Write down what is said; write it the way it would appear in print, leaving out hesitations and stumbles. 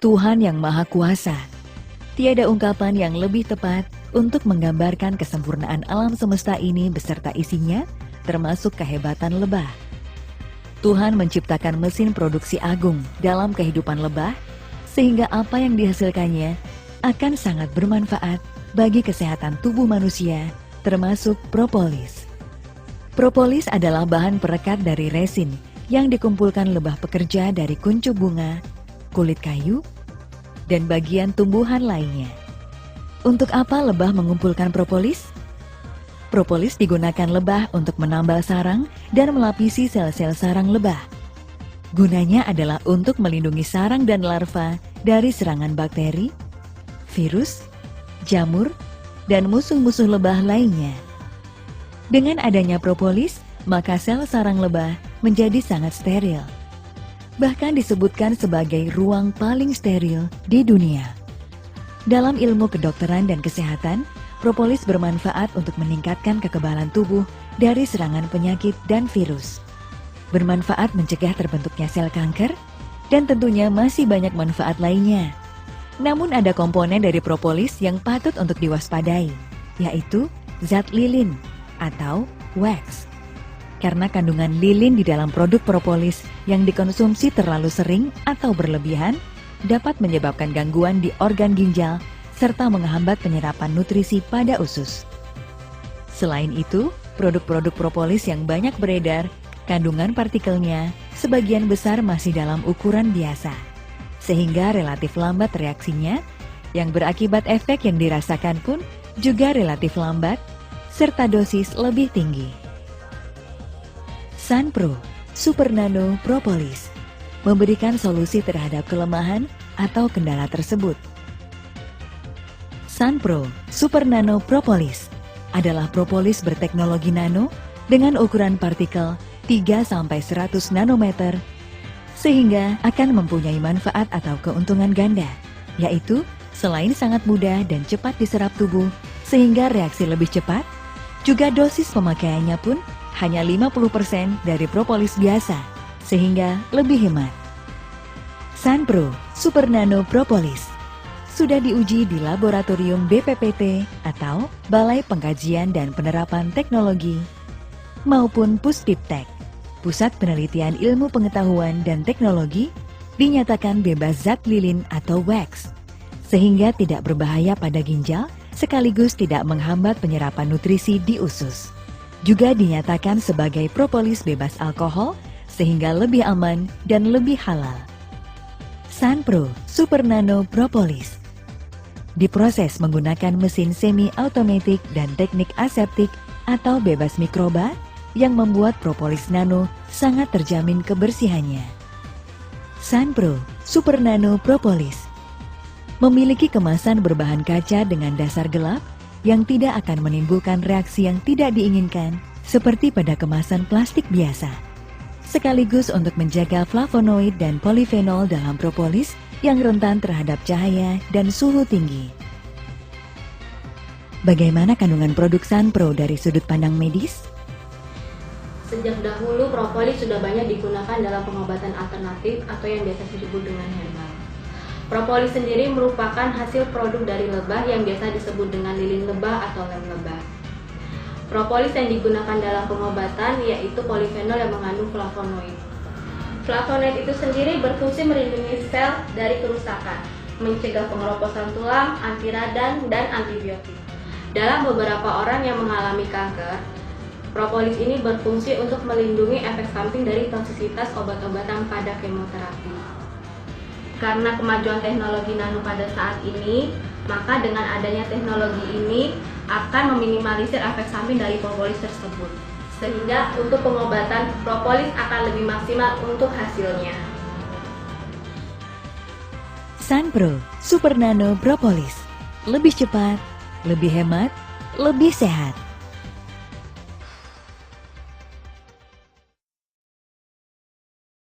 Tuhan yang Maha Kuasa. Tiada ungkapan yang lebih tepat untuk menggambarkan kesempurnaan alam semesta ini beserta isinya, termasuk kehebatan lebah. Tuhan menciptakan mesin produksi agung dalam kehidupan lebah, sehingga apa yang dihasilkannya akan sangat bermanfaat bagi kesehatan tubuh manusia, termasuk propolis. Propolis adalah bahan perekat dari resin yang dikumpulkan lebah pekerja dari kuncup bunga, kulit kayu, dan bagian tumbuhan lainnya. Untuk apa lebah mengumpulkan propolis? Propolis digunakan lebah untuk menambal sarang dan melapisi sel-sel sarang lebah. Gunanya adalah untuk melindungi sarang dan larva dari serangan bakteri, virus, jamur, dan musuh-musuh lebah lainnya. Dengan adanya propolis, maka sel sarang lebah menjadi sangat steril. Bahkan disebutkan sebagai ruang paling steril di dunia. Dalam ilmu kedokteran dan kesehatan, propolis bermanfaat untuk meningkatkan kekebalan tubuh dari serangan penyakit dan virus. Bermanfaat mencegah terbentuknya sel kanker, dan tentunya masih banyak manfaat lainnya. Namun ada komponen dari propolis yang patut untuk diwaspadai, yaitu zat lilin atau wax. Karena kandungan lilin di dalam produk propolis yang dikonsumsi terlalu sering atau berlebihan dapat menyebabkan gangguan di organ ginjal serta menghambat penyerapan nutrisi pada usus. Selain itu, produk-produk propolis yang banyak beredar, kandungan partikelnya sebagian besar masih dalam ukuran biasa, sehingga relatif lambat reaksinya, yang berakibat efek yang dirasakan pun juga relatif lambat, serta dosis lebih tinggi. Sunpro Super Nano Propolis memberikan solusi terhadap kelemahan atau kendala tersebut. Sunpro Super Nano Propolis adalah propolis berteknologi nano dengan ukuran partikel 3-100 nanometer, sehingga akan mempunyai manfaat atau keuntungan ganda, yaitu selain sangat mudah dan cepat diserap tubuh sehingga reaksi lebih cepat, juga dosis pemakaiannya pun hanya 50% dari propolis biasa, sehingga lebih hemat. Sunpro Super Nano Propolis sudah diuji di laboratorium BPPT atau Balai Pengkajian dan Penerapan Teknologi maupun Puspiptek, Pusat Penelitian Ilmu Pengetahuan dan Teknologi, dinyatakan bebas zat lilin atau wax, sehingga tidak berbahaya pada ginjal sekaligus tidak menghambat penyerapan nutrisi di usus. Juga dinyatakan sebagai propolis bebas alkohol, sehingga lebih aman dan lebih halal. Sunpro Super Nano Propolis diproses menggunakan mesin semi-automatik dan teknik aseptik atau bebas mikroba yang membuat propolis nano sangat terjamin kebersihannya. Sunpro Super Nano Propolis memiliki kemasan berbahan kaca dengan dasar gelap yang tidak akan menimbulkan reaksi yang tidak diinginkan seperti pada kemasan plastik biasa, sekaligus untuk menjaga flavonoid dan polifenol dalam propolis yang rentan terhadap cahaya dan suhu tinggi. Bagaimana kandungan produk Sunpro dari sudut pandang medis? Sejak dahulu, propolis sudah banyak digunakan dalam pengobatan alternatif atau yang biasa disebut dengan herbal. Propolis sendiri merupakan hasil produk dari lebah yang biasa disebut dengan lilin lebah atau lem lebah. Propolis yang digunakan dalam pengobatan yaitu polifenol yang mengandung flavonoid. Flavonoid itu sendiri berfungsi melindungi sel dari kerusakan, mencegah pengeroposan tulang, anti radang, dan antibiotik. Dalam beberapa orang yang mengalami kanker, propolis ini berfungsi untuk melindungi efek samping dari toksisitas obat-obatan pada kemoterapi. Karena kemajuan teknologi nano pada saat ini, maka dengan adanya teknologi ini akan meminimalisir efek samping dari propolis tersebut. Sehingga untuk pengobatan, propolis akan lebih maksimal untuk hasilnya. Sunpro Super Nano Propolis lebih cepat, lebih hemat, lebih sehat.